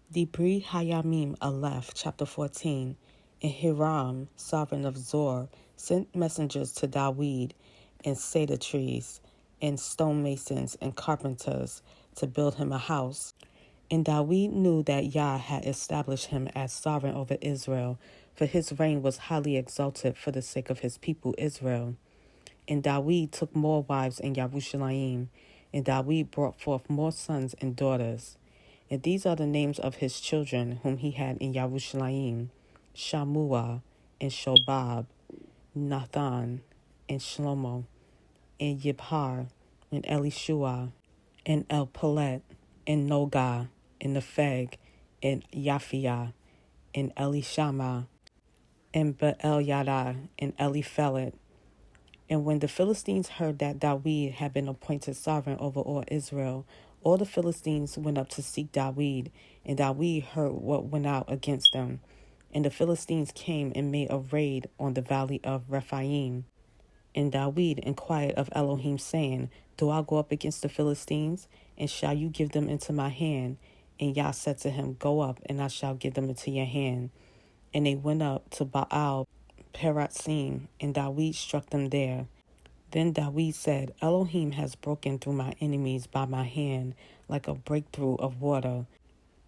Dibre haYamim Aleph Chapter 14. And Hiram, sovereign of Zor, sent messengers to Dawid and cedar trees and stonemasons and carpenters to build him a house. And Dawid knew that Yah had established him as sovereign over Israel, for his reign was highly exalted for the sake of his people Israel. And Dawid took more wives in Yerushalayim, and Dawid brought forth more sons and daughters. And these are the names of his children whom he had in Yerushalayim: Shammua, and Shobab, Nathan, and Shlomo, and Yibhar, and Elishua, and Elpalet, and Nogah, and Nepheg, and Yaphiah, and Elishama, and Beel-Yada, and Eliphelet. And when the Philistines heard that Dawid had been appointed sovereign over all Israel, all the Philistines went up to seek Dawid, and Dawid heard what went out against them. And the Philistines came and made a raid on the valley of Rephaim. And Dawid inquired of Elohim, saying, Do I go up against the Philistines? And shall you give them into my hand? And Yah said to him, Go up, and I shall give them into your hand. And they went up to Baal Perazim, and Dawid struck them there. Then Dawid said, Elohim has broken through my enemies by my hand, like a breakthrough of water.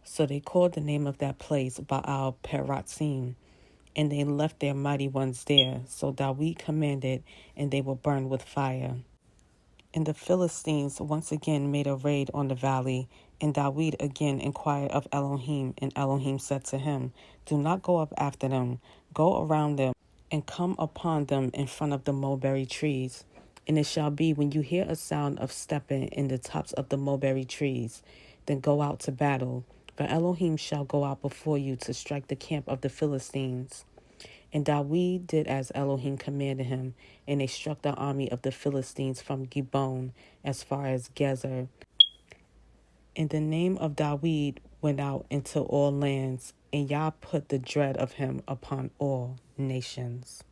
So they called the name of that place Baal Perazim, and they left their mighty ones there. So Dawid commanded, and they were burned with fire. And the Philistines once again made a raid on the valley, and Dawid again inquired of Elohim, and Elohim said to him, Do not go up after them, go around them, and come upon them in front of the mulberry trees. And it shall be, when you hear a sound of stepping in the tops of the mulberry trees, then go out to battle, for Elohim shall go out before you to strike the camp of the Philistines. And Dawid did as Elohim commanded him, and they struck the army of the Philistines from Gibeon as far as Gezer. And the name of Dawid went out into all lands, and Yah put the dread of him upon all nations.